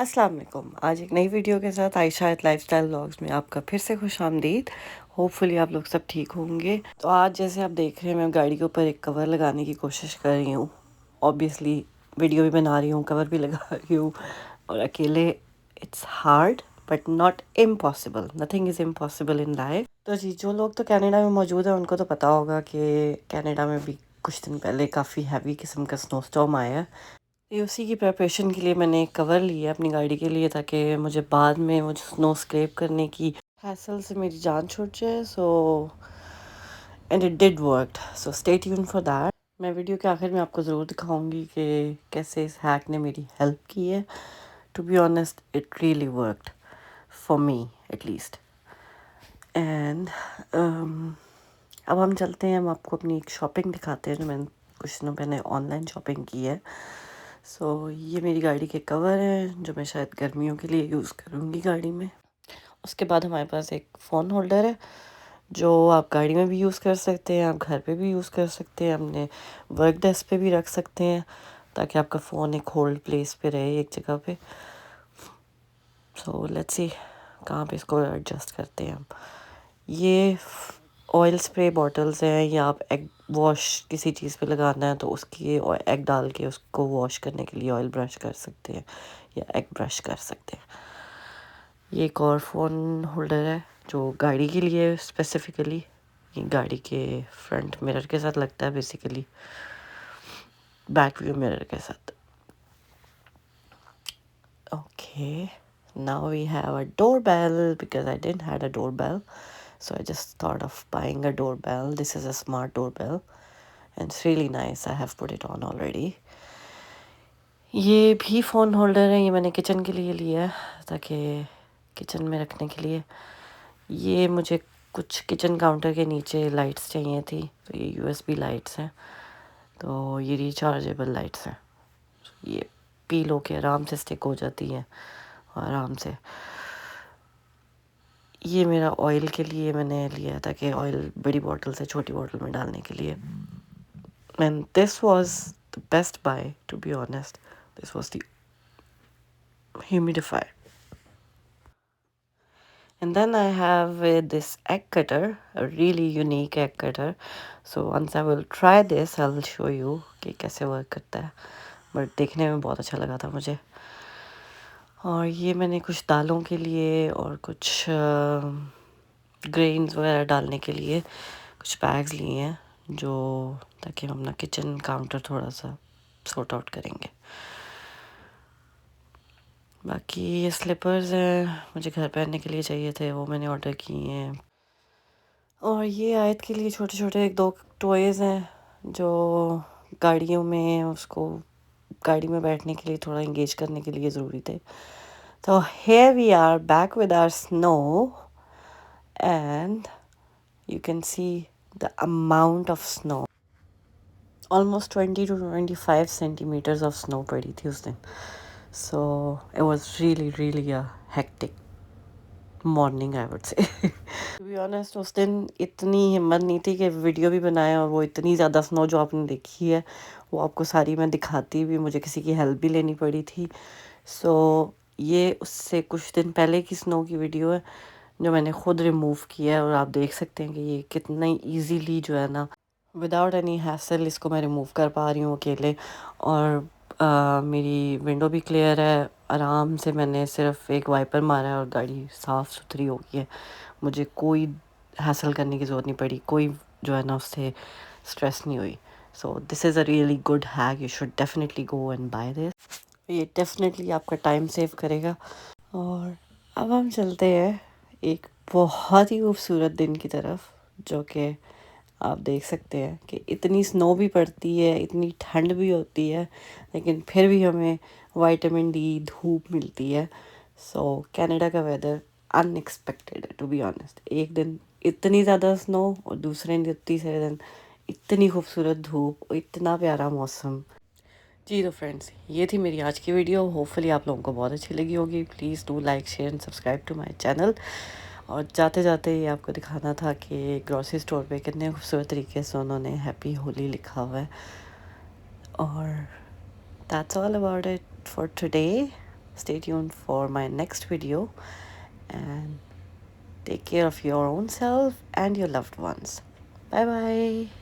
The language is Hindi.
अस्सलाम वालेकुम। आज एक नई वीडियो के साथ आयशा लाइफस्टाइल व्लॉग्स में आपका फिर से खुश आमदीद। होपफुली आप लोग सब ठीक होंगे। तो आज जैसे आप देख रहे हैं मैं गाड़ी के ऊपर एक कवर लगाने की कोशिश कर रही हूँ। ऑब्वियसली वीडियो भी बना रही हूँ, कवर भी लगा रही हूँ और अकेले it's hard but not impossible. Nothing is impossible in life. तो जी, जो लोग तो कनाडा में मौजूद हैं उनको तो पता होगा कि कनाडा में भी कुछ दिन पहले काफ़ी हैवी किस्म का स्नो स्टॉर्म आया है। ये उसी की प्रिपरेशन के लिए मैंने एक कवर लिया अपनी गाड़ी के लिए, ताकि मुझे बाद में मुझे स्नो स्क्रैप करने की हैसल से मेरी जान छूट जाए। So and it did work, so stay tuned for that. मैं वीडियो के आखिर में आपको ज़रूर दिखाऊंगी कि कैसे इस हैक ने मेरी हेल्प की है। To be honest it really worked for me at least. And अब हम चलते हैं, हम आपको अपनी एक शॉपिंग दिखाते हैं जो मैंने कुछ दिनों पहले ऑनलाइन शॉपिंग की है। ये मेरी गाड़ी के कवर हैं जो मैं शायद गर्मियों के लिए यूज़ करूँगी गाड़ी में। उसके बाद हमारे पास एक फ़ोन होल्डर है जो आप गाड़ी में भी यूज़ कर सकते हैं, आप घर पे भी यूज़ कर सकते हैं, अपने वर्क डेस्क पे भी रख सकते हैं ताकि आपका फ़ोन एक होल्ड प्लेस पे रहे एक जगह पे। सो लेट्स सी कहाँ पे इसको एडजस्ट करते हैं हम। ये ऑयल स्प्रे बॉटल्स हैं, या आप एग वॉश किसी चीज़ पे लगाना है तो उसकी एग डाल के उसको वॉश करने के लिए ऑयल ब्रश कर सकते हैं या एग ब्रश कर सकते हैं। ये एक और फ़ोन होल्डर है जो गाड़ी के लिए स्पेसिफ़िकली, ये गाड़ी के फ्रंट मिरर के साथ लगता है, बेसिकली बैक व्यू मिरर के साथ। Okay, now we have a doorbell because I didn't had a doorbell. So I just thought of buying a doorbell. This is a smart doorbell and it's really nice. I have put it on already. ये भी फ़ोन होल्डर है, ये मैंने किचन के लिए लिया है ताकि किचन में रखने के लिए। ये मुझे कुछ किचन काउंटर के नीचे लाइट्स चाहिए थी, तो ये यूएसबी लाइट्स हैं, तो ये रिचार्जेबल लाइट्स हैं। ये पीलो के आराम से स्टिक हो जाती हैं आराम से। ये मेरा ऑयल के लिए मैंने लिया ताकि ऑयल बड़ी बोतल से छोटी बोतल में डालने के लिए। And this was the best buy, to be honest. This was the humidifier. And then I have this egg cutter, a really unique egg cutter. So once I will try this, I will show you कि कैसे वर्क करता है, बट देखने में बहुत अच्छा लगा था मुझे। और ये मैंने कुछ दालों के लिए और कुछ ग्रेन्स वगैरह डालने के लिए कुछ बैग्स लिए हैं, जो ताकि हम अपना किचन काउंटर थोड़ा सा सॉर्ट आउट करेंगे। बाकी ये स्लीपर्स हैं, मुझे घर पहनने के लिए चाहिए थे, वो मैंने ऑर्डर किए हैं। और ये आयत के लिए छोटे छोटे एक दो टॉयज़ हैं जो गाड़ियों में उसको गाड़ी में बैठने के लिए थोड़ा इंगेज करने के लिए ज़रूरी थे। तो here we are back with our snow and you can see the amount of snow. Almost 20 to 25 centimeters of snow पड़ी थी उस दिन. So it was really a hectic morning, I would say. To be honest, उस दिन इतनी हिम्मत नहीं थी कि वीडियो भी बनाए, और वो इतनी ज़्यादा स्नो जो आपने देखी है वो आपको सारी मैं दिखाती भी, मुझे किसी की हेल्प भी लेनी पड़ी थी। सो ये उससे कुछ दिन पहले की स्नो की वीडियो है जो मैंने ख़ुद रिमूव किया है, और आप देख सकते हैं कि ये कितना ईजीली जो है ना, विदाउट एनी हैसल इसको मैं रिमूव कर पा रही हूँ अकेले। और मेरी विंडो भी क्लियर है, आराम से मैंने सिर्फ एक वाइपर मारा है और गाड़ी साफ़ सुथरी हो गई है। मुझे कोई हैसल करने की ज़रूरत नहीं पड़ी, कोई जो है ना उससे स्ट्रेस नहीं हुई। So this is a really good hack, you should definitely go and buy this. ये डेफिनेटली आपका टाइम सेव करेगा। और अब हम चलते हैं एक बहुत ही खूबसूरत दिन की तरफ, जो कि आप देख सकते हैं कि इतनी स्नो भी पड़ती है, इतनी ठंड भी होती है, लेकिन फिर भी हमें विटामिन डी धूप मिलती है। सो कनाडा का वेदर अनएक्सपेक्टेड है, टू बी ऑनेस्ट। एक दिन इतनी ज़्यादा स्नो और दूसरे तीसरे दिन इतनी खूबसूरत धूप और इतना प्यारा मौसम। जी तो फ्रेंड्स, ये थी मेरी आज की वीडियो। होपफुली आप लोगों को बहुत अच्छी लगी होगी। Please do like, share and subscribe to my channel. और जाते जाते ये आपको दिखाना था कि ग्रॉसरी स्टोर पे कितने खूबसूरत तरीके से उन्होंने हैप्पी होली लिखा हुआ है। और that's all about it for today. Stay tuned for my next video and take care of your own self and your loved ones. Bye bye.